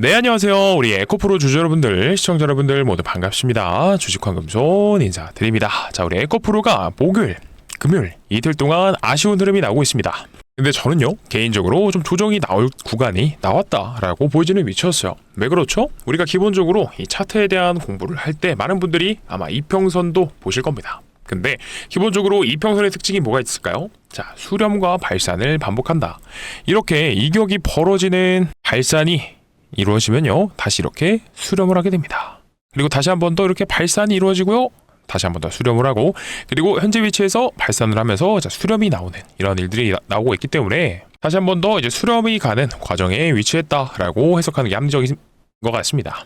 네, 안녕하세요. 우리 에코프로 주주 여러분들, 시청자 여러분들 모두 반갑습니다. 주식황금손 인사드립니다. 자, 우리 에코프로가 목요일, 금요일 이틀 동안 아쉬운 흐름이 나오고 있습니다. 근데 저는요, 개인적으로 좀 조정이 나올 구간이 나왔다라고 보여지는 위치였어요. 왜 그렇죠? 우리가 기본적으로 이 차트에 대한 공부를 할 때 많은 분들이 아마 이평선도 보실 겁니다. 근데 기본적으로 이평선의 특징이 뭐가 있을까요? 자, 수렴과 발산을 반복한다. 이렇게 이격이 벌어지는 발산이 이루어지면요, 다시 이렇게 수렴을 하게 됩니다. 그리고 다시 한 번 더 이렇게 발산이 이루어지고요, 다시 한 번 더 수렴을 하고, 그리고 현재 위치에서 발산을 하면서 수렴이 나오는 이런 일들이 나오고 있기 때문에 다시 한 번 더 이제 수렴이 가는 과정에 위치했다라고 해석하는 게 합리적인 것 같습니다.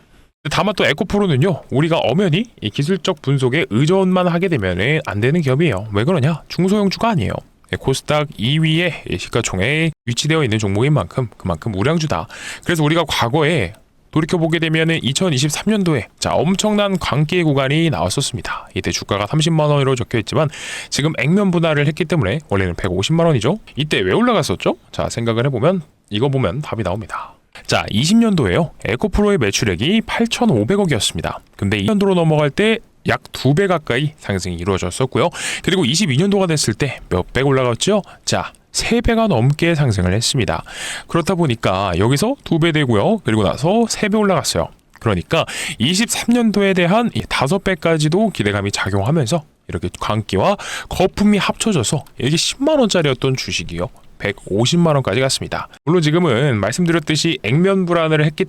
다만 또 에코프로는요, 우리가 엄연히 이 기술적 분석에 의존만 하게 되면 안 되는 기업이에요. 왜 그러냐? 중소형주가 아니에요. 코스닥 2위의 시가총액에 위치되어 있는 종목인 만큼 그만큼 우량주다. 그래서 우리가 과거에 돌이켜보게 되면 2023년도에 엄청난 광기의 구간이 나왔었습니다. 이때 주가가 30만원으로 적혀있지만 지금 액면 분할을 했기 때문에 원래는 150만원이죠. 이때 왜 올라갔었죠? 자, 생각을 해보면 이거 보면 답이 나옵니다. 자, 20년도에요. 에코프로의 매출액이 8,500억이었습니다. 근데 2년도로 넘어갈 때 약 2배 가까이 상승이 이루어졌었고요. 그리고 22년도가 됐을 때 몇백 올라갔죠? 자, 3배가 넘게 상승을 했습니다. 그렇다 보니까 여기서 2배 되고요. 그리고 나서 3배 올라갔어요. 그러니까 23년도에 대한 5배까지도 기대감이 작용하면서 이렇게 광기와 거품이 합쳐져서 이게 10만원짜리였던 주식이요, 150만원까지 갔습니다. 물론 지금은 말씀드렸듯이 액면 분할을 했기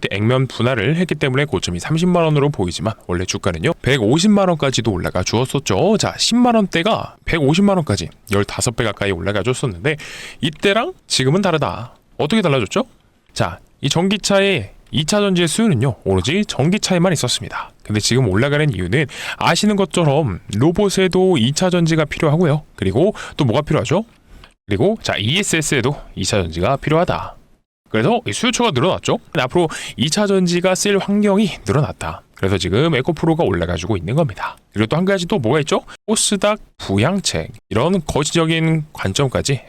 때문에 고점이 30만원으로 보이지만 원래 주가는요 150만원까지도 올라가 주었었죠. 자, 10만원대가 150만원까지 15배 가까이 올라가 줬었는데 이때랑 지금은 다르다. 어떻게 달라졌죠? 자, 이 전기차의 2차 전지의 수요는요 오로지 전기차에만 있었습니다. 근데 지금 올라가는 이유는 아시는 것처럼 로봇에도 2차 전지가 필요하고요. 그리고 또 뭐가 필요하죠? 그리고 자, ESS에도 2차 전지가 필요하다. 그래서 수요처가 늘어났죠. 앞으로 2차 전지가 쓸 환경이 늘어났다. 그래서 지금 에코프로가 올라가지고 있는 겁니다. 그리고 또 한 가지 또 뭐가 있죠? 코스닥 부양책, 이런 거시적인 관점까지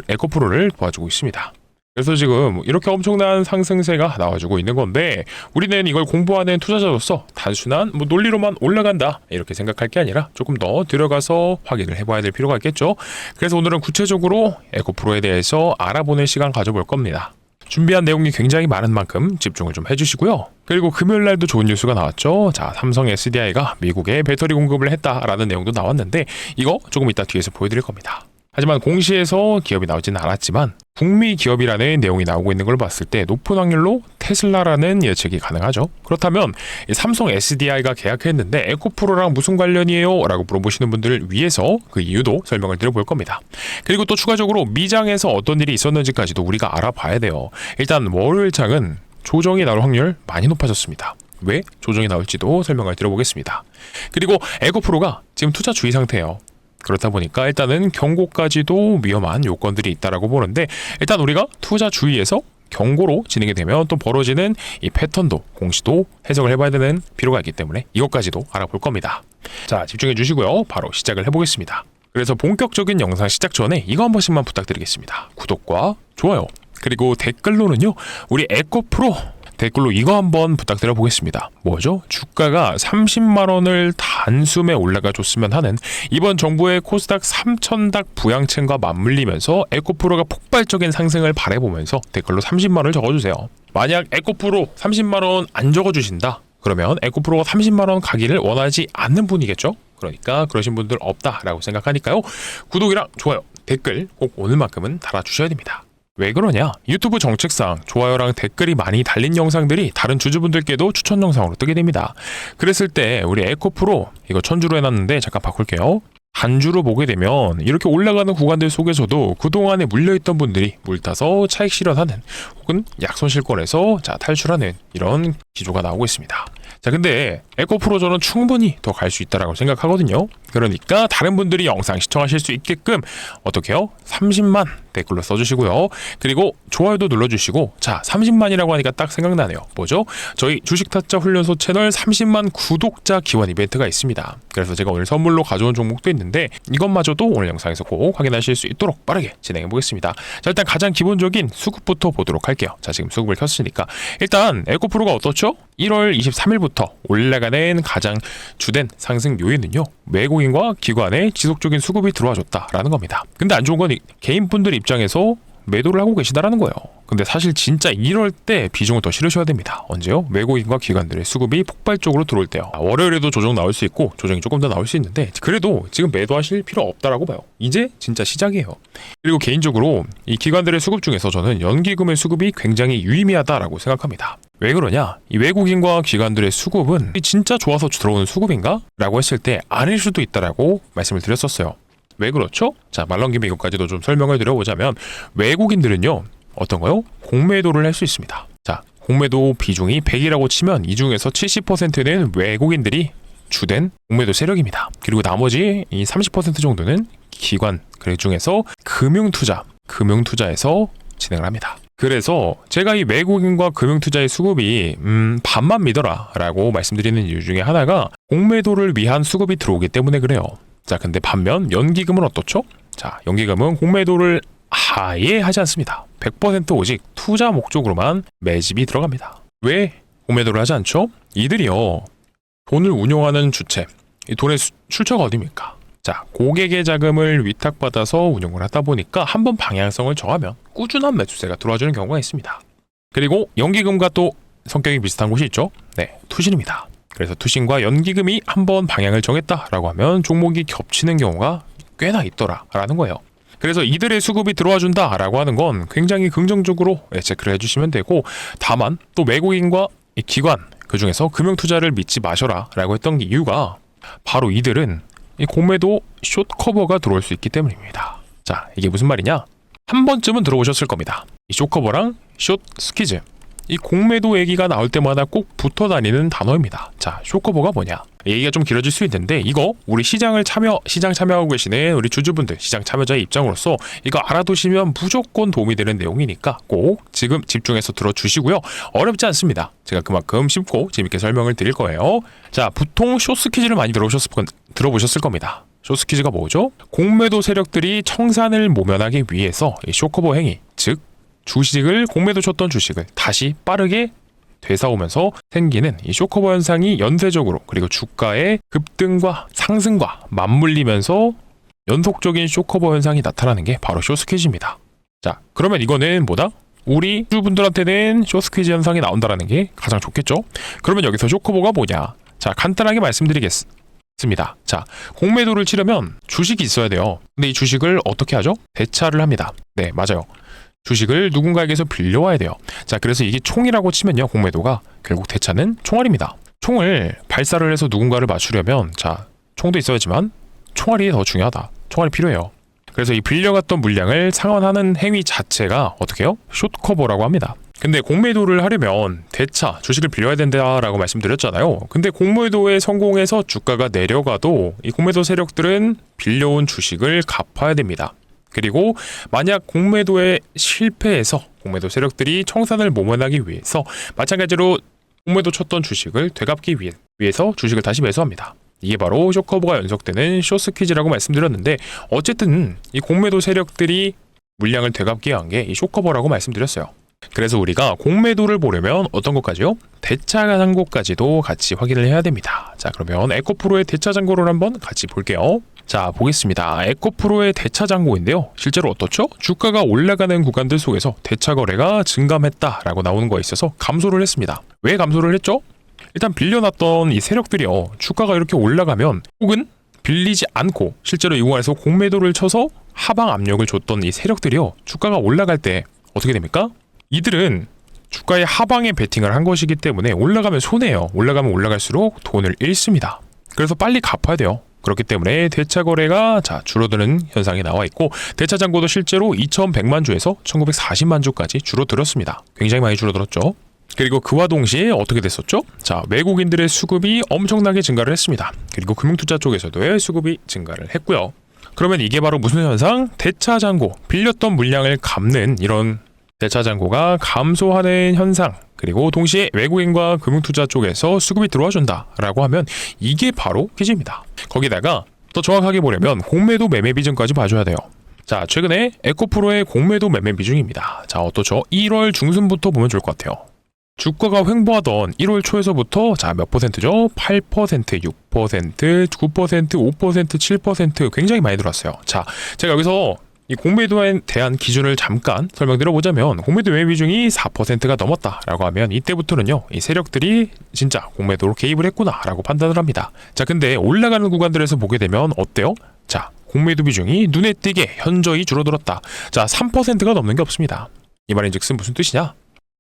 에코프로를 도와주고 있습니다. 그래서 지금 이렇게 엄청난 상승세가 나와주고 있는 건데, 우리는 이걸 공부하는 투자자로서 단순한 논리로만 올라간다 이렇게 생각할 게 아니라 조금 더 들어가서 확인을 해봐야 될 필요가 있겠죠. 그래서 오늘은 구체적으로 에코프로에 대해서 알아보는 시간 가져볼 겁니다. 준비한 내용이 굉장히 많은 만큼 집중을 좀 해주시고요. 그리고 금요일날도 좋은 뉴스가 나왔죠. 자, 삼성 SDI가 미국에 배터리 공급을 했다라는 내용도 나왔는데 이거 조금 이따 뒤에서 보여드릴 겁니다. 하지만 공시에서 기업이 나오지는 않았지만 북미 기업이라는 내용이 나오고 있는 걸 봤을 때 높은 확률로 테슬라라는 예측이 가능하죠. 그렇다면 삼성 SDI가 계약했는데 에코프로랑 무슨 관련이에요? 라고 물어보시는 분들을 위해서 그 이유도 설명을 드려볼 겁니다. 그리고 또 추가적으로 미장에서 어떤 일이 있었는지까지도 우리가 알아봐야 돼요. 일단 월요일장은 조정이 나올 확률 많이 높아졌습니다. 왜 조정이 나올지도 설명을 드려보겠습니다. 그리고 에코프로가 지금 투자 주의 상태예요. 그렇다 보니까 일단은 경고까지도 위험한 요건들이 있다라고 보는데, 일단 우리가 투자 주의에서 경고로 진행이 되면 또 벌어지는 이 패턴도 공시도 해석을 해봐야 되는 필요가 있기 때문에 이것까지도 알아볼 겁니다. 자, 집중해 주시고요. 바로 시작을 해보겠습니다. 그래서 본격적인 영상 시작 전에 이거 한 번씩만 부탁드리겠습니다. 구독과 좋아요, 그리고 댓글로는요 우리 에코프로 댓글로 이거 한번 부탁드려 보겠습니다. 뭐죠? 주가가 30만원을 단숨에 올라가 줬으면 하는 이번 정부의 코스닥 3000닥 부양책과 맞물리면서 에코프로가 폭발적인 상승을 바라보면서 댓글로 30만원을 적어주세요. 만약 에코프로 30만원 안 적어주신다, 그러면 에코프로가 30만원 가기를 원하지 않는 분이겠죠? 그러니까 그러신 분들 없다라고 생각하니까요, 구독이랑 좋아요, 댓글 꼭 오늘만큼은 달아주셔야 됩니다. 왜 그러냐? 유튜브 정책상 좋아요랑 댓글이 많이 달린 영상들이 다른 주주분들께도 추천 영상으로 뜨게 됩니다. 그랬을 때 우리 에코프로 이거 1000주로 해놨는데 잠깐 바꿀게요. 단주로 보게 되면 이렇게 올라가는 구간들 속에서도 그동안에 물려있던 분들이 물타서 차익 실현하는 혹은 약손 실권에서 탈출하는 이런 기조가 나오고 있습니다. 자, 근데 에코프로 저는 충분히 더 갈 수 있다라고 생각하거든요. 그러니까 다른 분들이 영상 시청하실 수 있게끔 어떻게 해요? 30만 댓글로 써주시고요. 그리고 좋아요도 눌러주시고, 자 30만이라고 하니까 딱 생각나네요. 뭐죠? 저희 주식타짜 훈련소 채널 30만 구독자 기원 이벤트가 있습니다. 그래서 제가 오늘 선물로 가져온 종목도 있는데 이것마저도 오늘 영상에서 꼭 확인하실 수 있도록 빠르게 진행해 보겠습니다. 자, 일단 가장 기본적인 수급부터 보도록 할게요. 자, 지금 수급을 켰으니까 일단 에코프로가 어떻죠? 1월 23일부터 올라가는 가장 주된 상승 요인은요, 외국인과 기관의 지속적인 수급이 들어와줬다라는 겁니다. 근데 안 좋은 건 개인분들 입장에서 매도를 하고 계시다라는 거예요. 근데 사실 진짜 이럴 때 비중을 더 실으셔야 됩니다. 언제요? 외국인과 기관들의 수급이 폭발적으로 들어올 때요. 월요일에도 조정 나올 수 있고 조정이 조금 더 나올 수 있는데 그래도 지금 매도하실 필요 없다라고 봐요. 이제 진짜 시작이에요. 그리고 개인적으로 이 기관들의 수급 중에서 저는 연기금의 수급이 굉장히 유의미하다라고 생각합니다. 왜 그러냐? 이 외국인과 기관들의 수급은 진짜 좋아서 들어오는 수급인가? 라고 했을 때 아닐 수도 있다라고 말씀을 드렸었어요. 왜 그렇죠? 자, 말 넘김에 이것까지도 좀 설명을 드려보자면 외국인들은요, 어떤가요? 공매도를 할 수 있습니다. 자, 공매도 비중이 100이라고 치면 이 중에서 70%는 외국인들이 주된 공매도 세력입니다. 그리고 나머지 이 30% 정도는 기관, 그 중에서 금융투자에서 진행을 합니다. 그래서 제가 이 외국인과 금융투자의 수급이 반만 믿어라 라고 말씀드리는 이유 중에 하나가 공매도를 위한 수급이 들어오기 때문에 그래요. 자, 근데 반면 연기금은 어떻죠? 자, 연기금은 공매도를 아예 하지 않습니다. 100% 오직 투자 목적으로만 매집이 들어갑니다. 왜 공매도를 하지 않죠? 이들이요, 돈을 운용하는 주체, 이 돈의 출처가 어디입니까? 자, 고객의 자금을 위탁받아서 운용을 하다 보니까 한번 방향성을 정하면 꾸준한 매수세가 들어와주는 경우가 있습니다. 그리고 연기금과 또 성격이 비슷한 곳이 있죠? 네, 투신입니다. 그래서 투신과 연기금이 한번 방향을 정했다라고 하면 종목이 겹치는 경우가 꽤나 있더라라는 거예요. 그래서 이들의 수급이 들어와 준다라고 하는 건 굉장히 긍정적으로 체크를 해주시면 되고, 다만 또 외국인과 기관, 그중에서 금융투자를 믿지 마셔라라고 했던 이유가 바로 이들은 이 공매도 숏 커버가 들어올 수 있기 때문입니다. 자, 이게 무슨 말이냐? 한 번쯤은 들어보셨을 겁니다. 이 숏 커버랑 숏 스퀴즈, 이 공매도 얘기가 나올 때마다 꼭 붙어 다니는 단어입니다. 자, 숏커버가 뭐냐? 얘기가 좀 길어질 수 있는데 이거 우리 시장 참여하고 계시는 우리 주주분들, 시장 참여자의 입장으로서 이거 알아두시면 무조건 도움이 되는 내용이니까 꼭 지금 집중해서 들어주시고요. 어렵지 않습니다. 제가 그만큼 쉽고 재밌게 설명을 드릴 거예요. 자, 보통 숏스퀴즈를 많이 들어보셨을 겁니다. 숏스퀴즈가 뭐죠? 공매도 세력들이 청산을 모면하기 위해서 이 숏커버 행위, 즉 주식을 공매도 쳤던 주식을 다시 빠르게 되사오면서 생기는 이 숏커버 현상이 연쇄적으로, 그리고 주가의 급등과 상승과 맞물리면서 연속적인 숏커버 현상이 나타나는 게 바로 숏스퀴즈입니다. 자, 그러면 이거는 뭐다? 우리 주주분들한테는 숏스퀴즈 현상이 나온다라는 게 가장 좋겠죠? 그러면 여기서 숏커버가 뭐냐? 자, 간단하게 말씀드리겠습니다. 자, 공매도를 치려면 주식이 있어야 돼요. 근데 이 주식을 어떻게 하죠? 대차를 합니다. 네, 맞아요. 주식을 누군가에게서 빌려와야 돼요. 자, 그래서 이게 총이라고 치면요, 공매도가 결국 대차는 총알입니다. 총을 발사를 해서 누군가를 맞추려면, 자, 총도 있어야지만 총알이 더 중요하다. 총알이 필요해요. 그래서 이 빌려갔던 물량을 상환하는 행위 자체가 어떻게 해요? 숏커버라고 합니다. 근데 공매도를 하려면 대차, 주식을 빌려야 된다라고 말씀드렸잖아요. 근데 공매도에 성공해서 주가가 내려가도 이 공매도 세력들은 빌려온 주식을 갚아야 됩니다. 그리고 만약 공매도에 실패해서 공매도 세력들이 청산을 모면하기 위해서 마찬가지로 공매도 쳤던 주식을 되갚기 위해서 주식을 다시 매수합니다. 이게 바로 숏커버가 연속되는 숏스퀴즈라고 말씀드렸는데, 어쨌든 이 공매도 세력들이 물량을 되갚기 위한 게 이 숏커버라고 말씀드렸어요. 그래서 우리가 공매도를 보려면 어떤 것까지요? 대차 잔고까지도 같이 확인을 해야 됩니다. 자, 그러면 에코프로의 대차 잔고를 한번 같이 볼게요. 자, 보겠습니다. 에코프로의 대차 잔고인데요, 실제로 어떻죠? 주가가 올라가는 구간들 속에서 대차 거래가 증감했다라고 나오는 거에 있어서 감소를 했습니다. 왜 감소를 했죠? 일단 빌려놨던 이 세력들이요, 주가가 이렇게 올라가면, 혹은 빌리지 않고 실제로 이 구간에서 공매도를 쳐서 하방 압력을 줬던 이 세력들이요, 주가가 올라갈 때 어떻게 됩니까? 이들은 주가의 하방에 베팅을 한 것이기 때문에 올라가면 손해예요. 올라가면 올라갈수록 돈을 잃습니다. 그래서 빨리 갚아야 돼요. 그렇기 때문에 대차 거래가 줄어드는 현상이 나와 있고, 대차 잔고도 실제로 2,100만 주에서 1,940만 주까지 줄어들었습니다. 굉장히 많이 줄어들었죠. 그리고 그와 동시에 어떻게 됐었죠? 자, 외국인들의 수급이 엄청나게 증가를 했습니다. 그리고 금융투자 쪽에서도의 수급이 증가를 했고요. 그러면 이게 바로 무슨 현상? 대차잔고, 빌렸던 물량을 갚는 이런 대차잔고가 감소하는 현상, 그리고 동시에 외국인과 금융투자 쪽에서 수급이 들어와 준다라고 하면 이게 바로 퀴즈입니다. 거기다가 더 정확하게 보려면 공매도 매매 비중까지 봐줘야 돼요. 자, 최근에 에코프로의 공매도 매매 비중입니다. 자, 어떠죠? 1월 중순부터 보면 좋을 것 같아요. 주가가 횡보하던 1월 초에서부터 자, 몇 퍼센트죠? 8%, 6%, 9%, 5%, 7% 굉장히 많이 들어왔어요. 자, 제가 여기서 이 공매도에 대한 기준을 잠깐 설명드려보자면 공매도 매매 비중이 4%가 넘었다라고 하면 이때부터는요, 이 세력들이 진짜 공매도로 개입을 했구나라고 판단을 합니다. 자, 근데 올라가는 구간들에서 보게 되면 어때요? 자, 공매도 비중이 눈에 띄게 현저히 줄어들었다. 자, 3%가 넘는 게 없습니다. 이 말인즉슨 무슨 뜻이냐?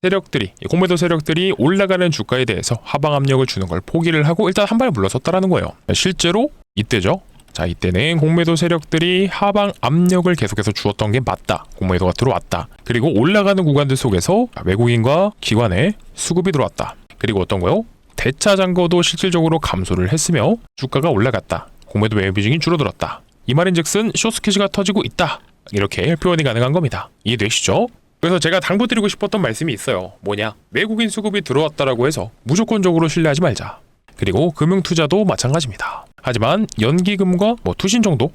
세력들이, 공매도 세력들이 올라가는 주가에 대해서 하방 압력을 주는 걸 포기를 하고 일단 한 발 물러섰다라는 거예요. 실제로 이때죠. 자, 이때는 공매도 세력들이 하방 압력을 계속해서 주었던 게 맞다. 공매도가 들어왔다. 그리고 올라가는 구간들 속에서 외국인과 기관의 수급이 들어왔다. 그리고 어떤 거요? 대차잔고도 실질적으로 감소를 했으며 주가가 올라갔다. 공매도 매매 비중이 줄어들었다. 이 말인즉슨 숏스퀴즈가 터지고 있다. 이렇게 표현이 가능한 겁니다. 이해되시죠? 그래서 제가 당부드리고 싶었던 말씀이 있어요. 뭐냐? 외국인 수급이 들어왔다라고 해서 무조건적으로 신뢰하지 말자. 그리고 금융투자도 마찬가지입니다. 하지만 연기금과 투신 정도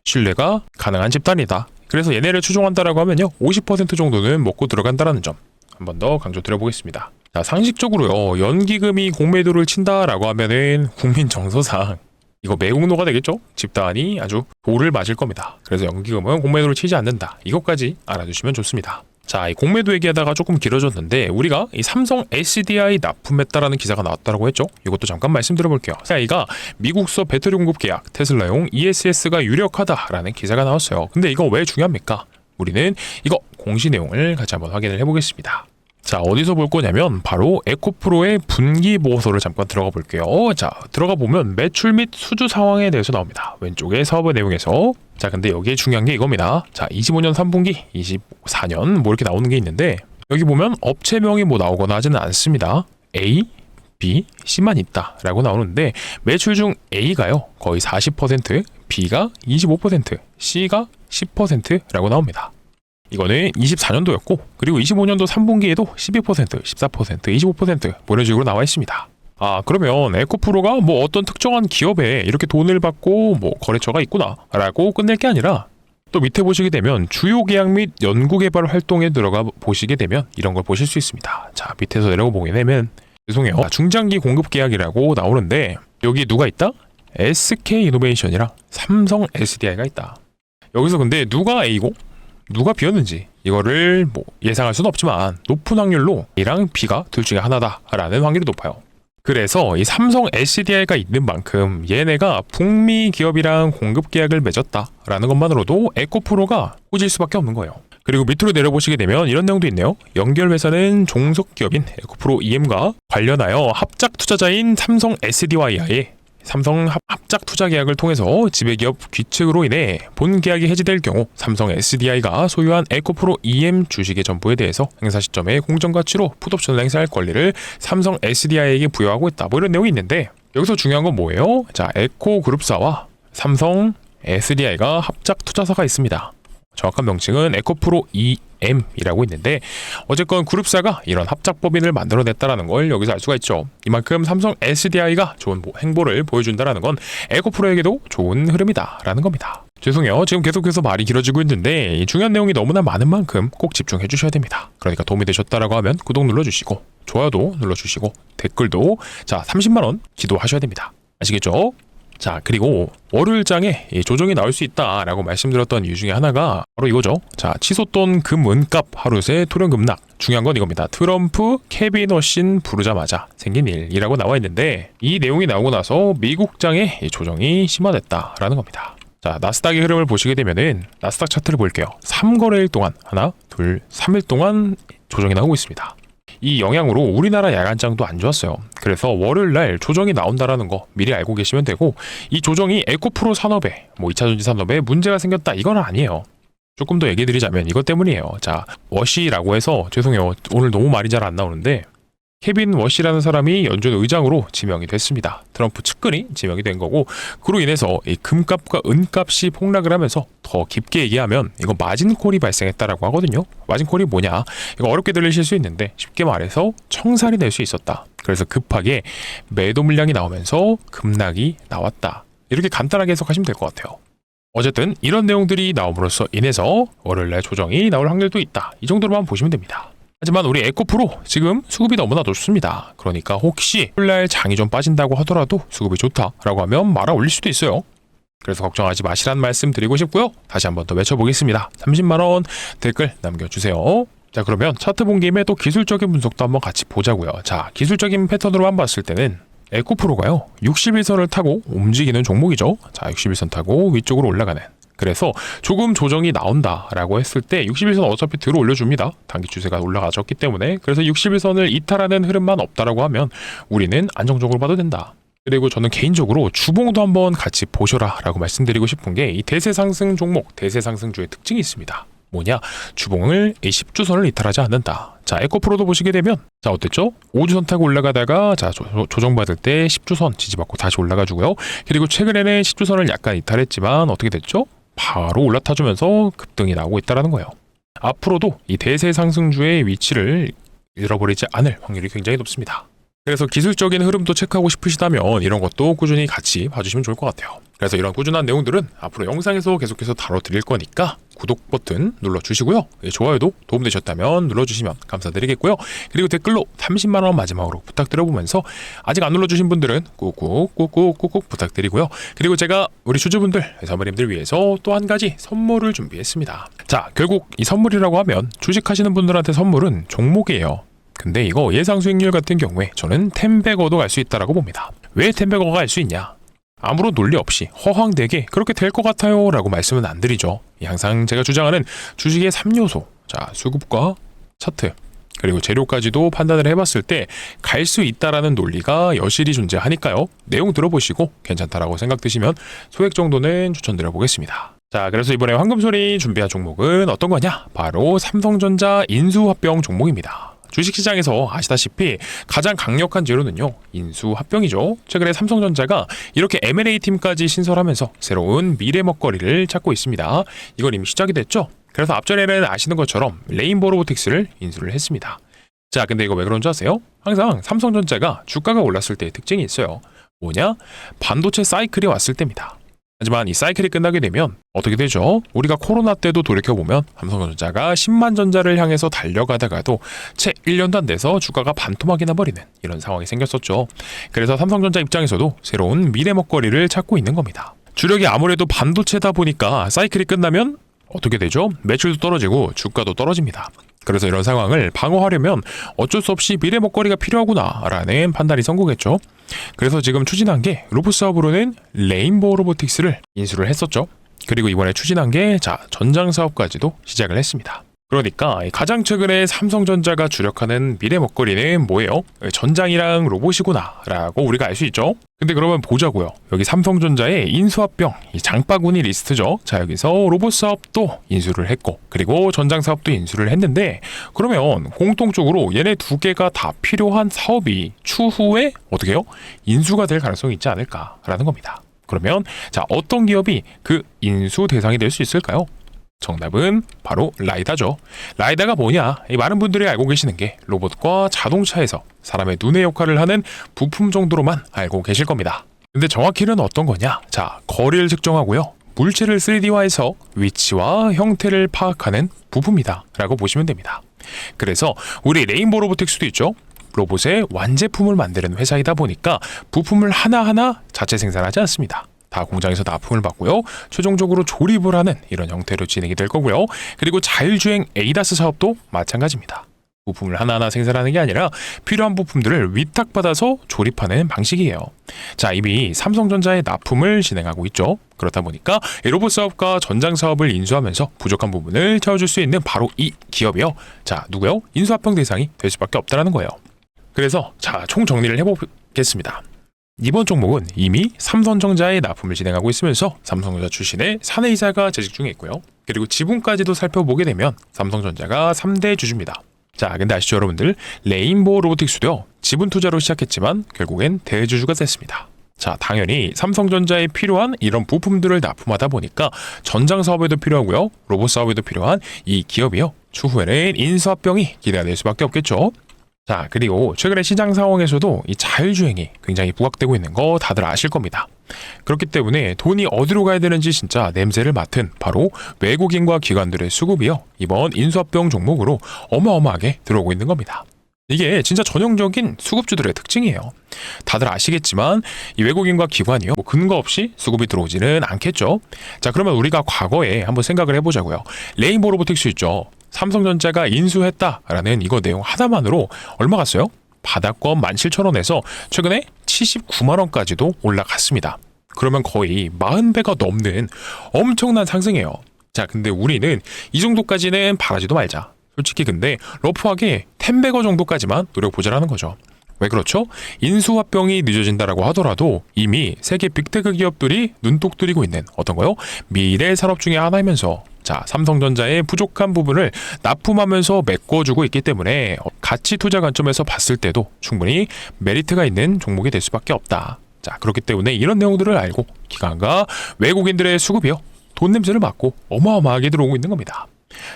신뢰가 가능한 집단이다. 그래서 얘네를 추종한다라고 하면요, 50% 정도는 먹고 들어간다라는 점 한 번 더 강조드려보겠습니다. 자, 상식적으로요, 연기금이 공매도를 친다라고 하면은 국민 정서상 이거 매국노가 되겠죠? 집단이 아주 돌을 맞을 겁니다. 그래서 연기금은 공매도를 치지 않는다. 이것까지 알아두시면 좋습니다. 자, 이 공매도 얘기하다가 조금 길어졌는데 우리가 이 삼성 SDI 납품했다라는 기사가 나왔다고 했죠. 이것도 잠깐 말씀드려볼게요. SDI가 미국서 배터리 공급 계약 테슬라용 ESS가 유력하다라는 기사가 나왔어요. 근데 이거 왜 중요합니까? 우리는 이거 공시 내용을 같이 한번 확인을 해보겠습니다. 자, 어디서 볼 거냐면 바로 에코프로의 분기 보고서를 잠깐 들어가 볼게요. 자, 들어가 보면 매출 및 수주 상황에 대해서 나옵니다. 왼쪽에 사업의 내용에서. 자, 근데 여기에 중요한 게 이겁니다. 자, 25년 3분기, 24년 이렇게 나오는 게 있는데 여기 보면 업체명이 나오거나 하지는 않습니다. A, B, C만 있다라고 나오는데 매출 중 A가요 거의 40%, B가 25%, C가 10%라고 나옵니다. 이거는 24년도였고 그리고 25년도 3분기에도 12%, 14%, 25% 이런 식으로 나와 있습니다. 아, 그러면 에코프로가 어떤 특정한 기업에 이렇게 돈을 받고 거래처가 있구나 라고 끝낼 게 아니라 또 밑에 보시게 되면 주요 계약 및 연구개발 활동에 들어가 보시게 되면 이런 걸 보실 수 있습니다. 자, 밑에서 내려가 보게 되면 죄송해요, 중장기 공급 계약이라고 나오는데 여기 누가 있다? SK이노베이션이랑 삼성 SDI가 있다. 여기서 근데 누가 A고 누가 B였는지 이거를 예상할 수는 없지만 높은 확률로 A랑 B가 둘 중에 하나다라는 확률이 높아요. 그래서 이 삼성 SDI가 있는 만큼 얘네가 북미 기업이랑 공급 계약을 맺었다라는 것만으로도 에코프로가 꾸질 수밖에 없는 거예요. 그리고 밑으로 내려보시게 되면 이런 내용도 있네요. 연결회사는 종속기업인 에코프로 EM과 관련하여 합작 투자자인 삼성 SDI와의 삼성 합작 투자 계약을 통해서 지배기업 귀책으로 인해 본 계약이 해지될 경우 삼성 SDI가 소유한 에코프로 EM 주식의 전부에 대해서 행사 시점에 공정가치로 풋옵션을 행사할 권리를 삼성 SDI에게 부여하고 있다. 이런 내용이 있는데 여기서 중요한 건 뭐예요? 자, 에코그룹사와 삼성 SDI가 합작 투자사가 있습니다. 정확한 명칭은 에코프로 EM이라고 있는데 어쨌건 그룹사가 이런 합작법인을 만들어냈다라는 걸 여기서 알 수가 있죠. 이만큼 삼성 SDI가 좋은 행보를 보여준다라는 건 에코프로에게도 좋은 흐름이다라는 겁니다. 죄송해요, 지금 계속해서 말이 길어지고 있는데 이 중요한 내용이 너무나 많은 만큼 꼭 집중해 주셔야 됩니다. 그러니까 도움이 되셨다라고 하면 구독 눌러주시고 좋아요도 눌러주시고 댓글도 30만원 기도하셔야 됩니다. 아시겠죠? 자, 그리고 월요일장에 조정이 나올 수 있다라고 말씀드렸던 이유 중에 하나가 바로 이거죠. 자, 치솟던 금은값 하루 새 토령 급락. 중요한 건 이겁니다. 트럼프 캐비너신 부르자마자 생긴 일이라고 나와 있는데 이 내용이 나오고 나서 미국장의 조정이 심화됐다라는 겁니다. 자, 나스닥의 흐름을 보시게 되면은 나스닥 차트를 볼게요. 3거래일 동안 하나, 둘, 3일 동안 조정이 나오고 있습니다. 이 영향으로 우리나라 야간장도 안 좋았어요. 그래서 월요일날 조정이 나온다라는 거 미리 알고 계시면 되고 이 조정이 에코프로 산업에 2차전지 산업에 문제가 생겼다 이건 아니에요. 조금 더 얘기해 드리자면 이것 때문이에요. 자, 워시라고 해서 죄송해요, 오늘 너무 말이 잘 안 나오는데 케빈 워시라는 사람이 연준 의장으로 지명이 됐습니다. 트럼프 측근이 지명이 된 거고, 그로 인해서 이 금값과 은값이 폭락을 하면서 더 깊게 얘기하면 이거 마진콜이 발생했다라고 하거든요. 마진콜이 뭐냐? 이거 어렵게 들리실 수 있는데 쉽게 말해서 청산이 될 수 있었다. 그래서 급하게 매도 물량이 나오면서 급락이 나왔다. 이렇게 간단하게 해석하시면 될 것 같아요. 어쨌든 이런 내용들이 나옴으로써 인해서 월요일날 조정이 나올 확률도 있다. 이 정도로만 보시면 됩니다. 하지만 우리 에코프로 지금 수급이 너무나 좋습니다. 그러니까 혹시 월요일날 장이 좀 빠진다고 하더라도 수급이 좋다라고 하면 말아 올릴 수도 있어요. 그래서 걱정하지 마시란 말씀 드리고 싶고요. 다시 한번 더 외쳐보겠습니다. 30만원 댓글 남겨주세요. 자, 그러면 차트 본 김에 또 기술적인 분석도 한번 같이 보자고요. 자, 기술적인 패턴으로만 봤을 때는 에코프로가요 61선을 타고 움직이는 종목이죠. 자, 61선 타고 위쪽으로 올라가는, 그래서 조금 조정이 나온다라고 했을 때 61선 어차피 들어 올려줍니다. 단기 추세가 올라가졌기 때문에. 그래서 61선을 이탈하는 흐름만 없다라고 하면 우리는 안정적으로 봐도 된다. 그리고 저는 개인적으로 주봉도 한번 같이 보셔라 라고 말씀드리고 싶은 게, 이 대세상승 종목, 대세상승주의 특징이 있습니다. 뭐냐? 주봉을 10주선을 이탈하지 않는다. 자, 에코프로도 보시게 되면, 자, 어땠죠? 5주선 타고 올라가다가, 자, 조정받을 때 10주선 지지받고 다시 올라가주고요. 그리고 최근에는 10주선을 약간 이탈했지만 어떻게 됐죠? 바로 올라타주면서 급등이 나오고 있다는 거예요. 앞으로도 이 대세 상승주의 위치를 잃어버리지 않을 확률이 굉장히 높습니다. 그래서 기술적인 흐름도 체크하고 싶으시다면 이런 것도 꾸준히 같이 봐주시면 좋을 것 같아요. 그래서 이런 꾸준한 내용들은 앞으로 영상에서 계속해서 다뤄드릴 거니까 구독 버튼 눌러주시고요. 좋아요도 도움되셨다면 눌러주시면 감사드리겠고요. 그리고 댓글로 30만원 마지막으로 부탁드려보면서 아직 안 눌러주신 분들은 꾹꾹 부탁드리고요. 그리고 제가 우리 주주분들, 사모님들 위해서 또 한 가지 선물을 준비했습니다. 자, 결국 이 선물이라고 하면 주식하시는 분들한테 선물은 종목이에요. 근데 이거 예상 수익률 같은 경우에 저는 10배거도 갈 수 있다라고 봅니다. 왜 10배거가 갈 수 있냐? 아무런 논리 없이 허황되게 그렇게 될 것 같아요 라고 말씀은 안 드리죠. 항상 제가 주장하는 주식의 3요소, 자, 수급과 차트, 그리고 재료까지도 판단을 해봤을 때 갈 수 있다라는 논리가 여실히 존재하니까요. 내용 들어보시고 괜찮다라고 생각드시면 소액 정도는 추천드려 보겠습니다. 자, 그래서 이번에 황금소리 준비한 종목은 어떤 거냐? 바로 삼성전자 인수합병 종목입니다. 주식시장에서 아시다시피 가장 강력한 재료는요, 인수합병이죠. 최근에 삼성전자가 이렇게 M&A 팀까지 신설하면서 새로운 미래 먹거리를 찾고 있습니다. 이건 이미 시작이 됐죠. 그래서 앞전에는 아시는 것처럼 레인보우 로보틱스를 인수를 했습니다. 자, 근데 이거 왜 그런 줄 아세요? 항상 삼성전자가 주가가 올랐을 때의 특징이 있어요. 뭐냐? 반도체 사이클이 왔을 때입니다. 하지만 이 사이클이 끝나게 되면 어떻게 되죠? 우리가 코로나 때도 돌이켜보면 삼성전자가 10만 전자를 향해서 달려가다가도 채 1년도 안 돼서 주가가 반토막이 나버리는 이런 상황이 생겼었죠. 그래서 삼성전자 입장에서도 새로운 미래 먹거리를 찾고 있는 겁니다. 주력이 아무래도 반도체다 보니까 사이클이 끝나면 어떻게 되죠? 매출도 떨어지고 주가도 떨어집니다. 그래서 이런 상황을 방어하려면 어쩔 수 없이 미래 먹거리가 필요하구나 라는 판단이 선 거겠죠. 그래서 지금 추진한 게 로봇 사업으로는 레인보우 로보틱스를 인수를 했었죠. 그리고 이번에 추진한 게 전장 사업까지도 시작을 했습니다. 그러니까 가장 최근에 삼성전자가 주력하는 미래 먹거리는 뭐예요? 전장이랑 로봇이구나 라고 우리가 알 수 있죠. 근데 그러면 보자고요. 여기 삼성전자의 인수합병, 이 장바구니 리스트죠. 자, 여기서 로봇 사업도 인수를 했고 그리고 전장 사업도 인수를 했는데, 그러면 공통적으로 얘네 두 개가 다 필요한 사업이 추후에 어떻게 해요? 인수가 될 가능성이 있지 않을까라는 겁니다. 그러면 어떤 기업이 그 인수 대상이 될 수 있을까요? 정답은 바로 라이다죠. 라이다가 뭐냐? 많은 분들이 알고 계시는 게 로봇과 자동차에서 사람의 눈의 역할을 하는 부품 정도로만 알고 계실 겁니다. 근데 정확히는 어떤 거냐? 자, 거리를 측정하고요, 물체를 3D화해서 위치와 형태를 파악하는 부품이다 라고 보시면 됩니다. 그래서 우리 레인보우 로보틱스도 있죠. 로봇의 완제품을 만드는 회사이다 보니까 부품을 하나하나 자체 생산하지 않습니다. 다 공장에서 납품을 받고요, 최종적으로 조립을 하는 이런 형태로 진행이 될 거고요. 그리고 자율주행 에이다스 사업도 마찬가지입니다. 부품을 하나하나 생산하는 게 아니라 필요한 부품들을 위탁받아서 조립하는 방식이에요. 자, 이미 삼성전자의 납품을 진행하고 있죠. 그렇다 보니까 로봇 사업과 전장 사업을 인수하면서 부족한 부분을 채워줄 수 있는 바로 이 기업이요. 자, 누구요? 인수합병 대상이 될 수밖에 없다는 거예요. 그래서 총 정리를 해보겠습니다. 이번 종목은 이미 삼성전자의 납품을 진행하고 있으면서 삼성전자 출신의 사내이사가 재직 중에 있고요. 그리고 지분까지도 살펴보게 되면 삼성전자가 3대 주주입니다. 자, 근데 아시죠 여러분들? 레인보우 로보틱스도요, 지분 투자로 시작했지만 결국엔 대주주가 됐습니다. 자, 당연히 삼성전자에 필요한 이런 부품들을 납품하다 보니까 전장 사업에도 필요하고요, 로봇 사업에도 필요한 이 기업이요, 추후에는 인수합병이 기대가 될 수밖에 없겠죠. 자, 그리고 최근에 시장 상황에서도 이 자율주행이 굉장히 부각되고 있는 거 다들 아실 겁니다. 그렇기 때문에 돈이 어디로 가야 되는지 진짜 냄새를 맡은 바로 외국인과 기관들의 수급이요, 이번 인수합병 종목으로 어마어마하게 들어오고 있는 겁니다. 이게 진짜 전형적인 수급주들의 특징이에요. 다들 아시겠지만 이 외국인과 기관이요, 뭐 근거 없이 수급이 들어오지는 않겠죠. 자, 그러면 우리가 과거에 한번 생각을 해보자고요. 레인보우 로보틱스 있죠. 삼성전자가 인수했다라는 이거 내용 하나만으로 얼마 갔어요? 바닥권 17,000원에서 최근에 79만 원까지도 올라갔습니다. 그러면 거의 40배가 넘는 엄청난 상승이에요. 자, 근데 우리는 이 정도까지는 바라지도 말자. 솔직히 근데 러프하게 10배거 정도까지만 노려보자라는 거죠. 왜 그렇죠? 인수합병이 늦어진다라고 하더라도 이미 세계 빅테크 기업들이 눈독 들이고 있는 어떤 거요? 미래 산업 중에 하나이면서, 자, 삼성전자의 부족한 부분을 납품하면서 메꿔주고 있기 때문에 가치 투자 관점에서 봤을 때도 충분히 메리트가 있는 종목이 될 수밖에 없다. 자, 그렇기 때문에 이런 내용들을 알고 기관과 외국인들의 수급이요, 돈 냄새를 맡고 어마어마하게 들어오고 있는 겁니다.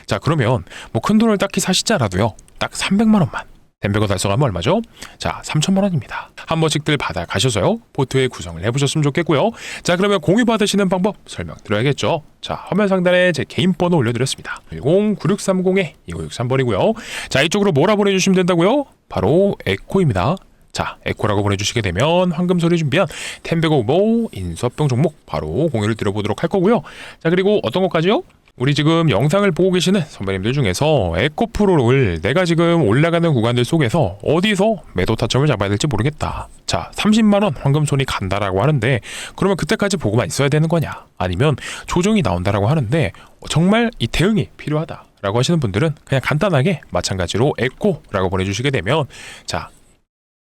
자, 그러면 뭐 큰 돈을 딱히 사시지 않아도요, 딱 300만 원만 댐베거 달성하면 얼마죠? 자, 3천만 원입니다. 한 번씩들 받아가셔서요, 포트의 구성을 해보셨으면 좋겠고요. 자, 그러면 공유 받으시는 방법 설명드려야겠죠. 자, 화면 상단에 제 개인 번호 올려드렸습니다. 10-9630-2563번이고요. 자, 이쪽으로 뭐라 보내주시면 된다고요? 바로 에코입니다. 자, 에코라고 보내주시게 되면 황금소리 준비한 템베거 후보 인수합병 종목 바로 공유를 드려보도록 할 거고요. 자, 그리고 어떤 것까지요? 우리 지금 영상을 보고 계시는 선배님들 중에서 에코프로를 내가 지금 올라가는 구간들 속에서 어디서 매도 타점을 잡아야 될지 모르겠다. 자, 30만 원 황금손이 간다라고 하는데 그러면 그때까지 보고만 있어야 되는 거냐? 아니면 조정이 나온다라고 하는데 정말 이 대응이 필요하다라고 하시는 분들은 그냥 간단하게 마찬가지로 에코라고 보내주시게 되면, 자,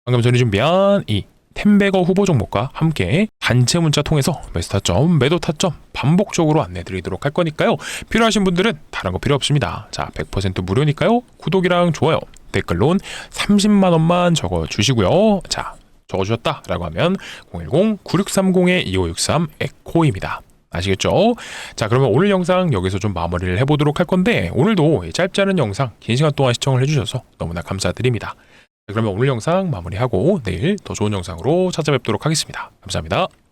황금손이 준비한 이 템베거 후보 종목과 함께 단체 문자 통해서 매수 타점, 매도 타점 반복적으로 안내드리도록 할 거니까요. 필요하신 분들은 다른 거 필요 없습니다. 자, 100% 무료니까요. 구독이랑 좋아요, 댓글론 30만 원만 적어주시고요. 자, 적어주셨다라고 하면 010-9630-2563 에코입니다. 아시겠죠? 자, 그러면 오늘 영상 여기서 좀 마무리를 해보도록 할 건데, 오늘도 짧지 않은 영상 긴 시간 동안 시청을 해주셔서 너무나 감사드립니다. 그러면 오늘 영상 마무리하고 내일 더 좋은 영상으로 찾아뵙도록 하겠습니다. 감사합니다.